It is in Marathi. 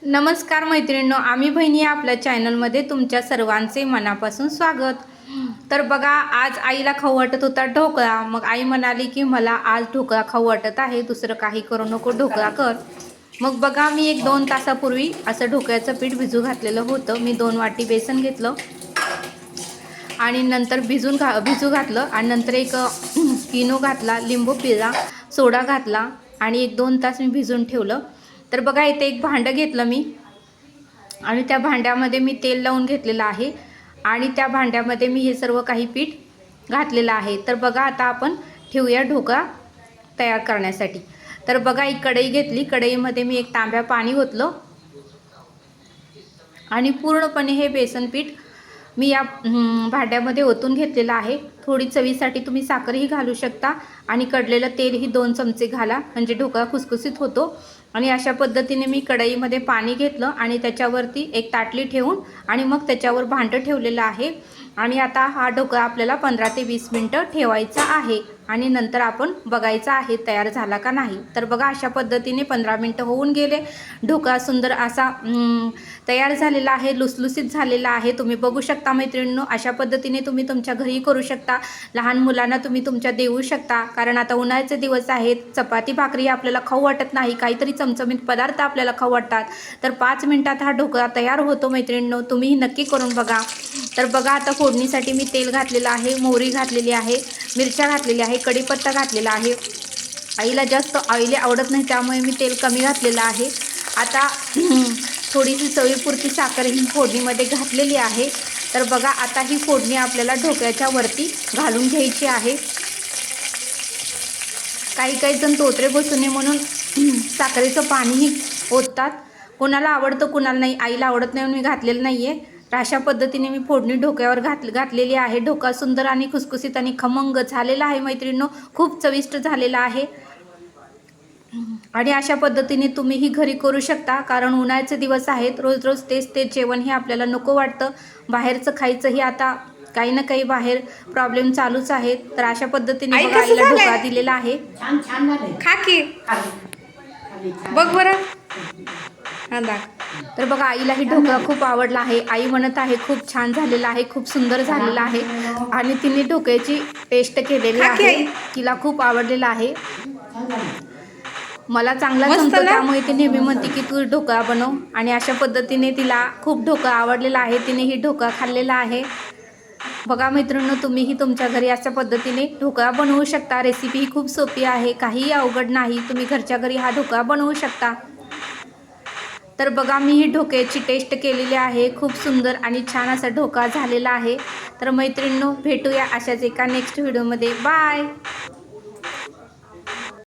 नमस्कार मैत्रिणींनो, आम्ही बहिणी आपल्या चॅनलमध्ये तुमच्या सर्वांचे मनापासून स्वागत। तर बघा, आज आईला खाऊ वाटत होता ढोकळा। मग आई म्हणाली की मला आज ढोकळा खाऊ वाटत आहे, दुसरं काही करू नको, ढोकळा कर। मग बघा, मी 1-2 तासापूर्वी असं ढोकळ्याचं पीठ भिजू घातलेलं होतं। मी 2 वाटी बेसन घेतलं आणि नंतर भिजू घातलं आणि नंतर एक इनो घातला, लिंबू पिळला, सोडा घातला आणि 1-2 तास मी भिजून ठेवलं। तर बघा, इथे एक भांडं घेतलं मी आणि त्या भांड्यामध्ये मी तेल लावून घेतलेलं आहे आणि त्या भांड्यामध्ये मी हे सर्व काही पीठ घातलेलं आहे। तर बघा, आता आपण ठेवूया ढोकळा तयार करण्यासाठी। तर बघा, एक कढई घेतली, कढईमध्ये मी 1 तांब्या पाणी ओतलं आणि पूर्णपणे हे बेसन पीठ मी या भांड्यामध्ये ओतून घेतलेलं आहे। थोडी चवीसाठी तुम्ही साखरही घालू शकता आणि कडलेलं तेलही 2 चमचे घाला, म्हणजे ढोकळा खुसखुशीत होतो। आणि अशा पद्धतीने मी कढईमध्ये पाणी घेतलं आणि त्याच्यावरती एक ताटली ठेवून आणि मग त्याच्यावर भांडं ठेवलेलं आहे। आणि आता हा ढोकळा आपल्याला 15 ते 20 मिनिटं ठेवायचा आहे आणि नंतर आपण बघायचा आहे तयार झाला का नाही। तर बघा, अशा पद्धतीने 15 मिनिटं होऊन गेले। ढोकळा सुंदर असा तयार झालेला आहे, लुसलुसीत झालेला आहे। तुम्ही बघू शकता मैत्रिणींनो, अशा पद्धतीने तुम्ही तुमच्या घरी करू शकता। लहान मुलांना तुम्ही तुमच्या देऊ शकता, कारण आता उन्हाळ्याचे दिवस आहेत, चपाती भाकरी आपल्याला खाऊ वाटत नाही, काहीतरी चमचमीत पदार्थ आपल्याला खाऊ वाटतात। तर 5 मिनिटात हा ढोकळा तयार होतो मैत्रिणींनो, तुम्हीही नक्की करून बघा। तर बघा, आता फोडणीसाठी मी तेल घातलेलं आहे, मोहरी घातलेली आहे, मिरच्या घातलेल्या आहे, कढीपत्ता घातलेला आहे। आईला जास्त ऑइली आवडत नाही, त्यामुळे मी तेल कमी घातलेलं आहे। आता थोडीशी चवीपुरती साखर ही फोडणीमध्ये घातलेली आहे। तर बघा, आता ही फोडणी आपल्याला ढोकळ्याच्या वरती घालून घ्यायची आहे। काही जण तोतरे बसू नये म्हणून साखरेचं पाणीही ओततात, कोणाला आवडतं कोणाला नाही। आईला आवडत नाही म्हणून मी घातलेलं नाही आहे। तर अशा पद्धतीने मी फोडणी ढोकळ्यावर घातलेली आहे। ढोकळा सुंदर आणि खुसखुशीत आणि खमंग झालेला आहे मैत्रिणींनो, खूप चविष्ट झालेला आहे। आणि अशा पद्धतीने तुम्हीही घरी करू शकता, कारण उन्हाळ्याचे दिवस आहेत, रोज रोज तेच जेवण हे आपल्याला नको वाटतं। बाहेरचं खायचंही आता काही ना काही बाहेर प्रॉब्लेम चालूच आहेत। तर अशा पद्धतीने बघा, आईला ढोकळा दिलेला आहे, खा की बघ बरं, हां दाख। तर बघा, आईला ही ढोकळा खूप आवडला आहे। आई म्हणत आहे खूप छान झालेला आहे, खूप सुंदर झालेला आहे आणि तिने ढोकळ्याची टेस्ट केलेली आहे, तिला खूप आवडलेला आहे। मला चांगला जमतो, त्यामुळे ती नेहमी म्हणते की तू ढोकळा बनव। आणि अशा पद्धतीने तिला खूप ढोकळा आवडलेला आहे, तिने ही ढोकळा खाल्लेला आहे। बघा मैत्रिणींनो, तुम्हीही तुमच्या घरी अशा पद्धतीने ढोकळा बनवू शकता। रेसिपी ही खूप सोपी आहे, काहीही अवघड नाही, तुम्ही घरच्या घरी हा ढोकळा बनवू शकता। तर बघा, मी ही ढोकळ्याची टेस्ट केलेली आहे, खूप सुंदर आणि छान असा ढोकळा झालेला आहे। तर मैत्रिणींनो, भेटूया अशाच एका नेक्स्ट व्हिडिओमध्ये, बाय।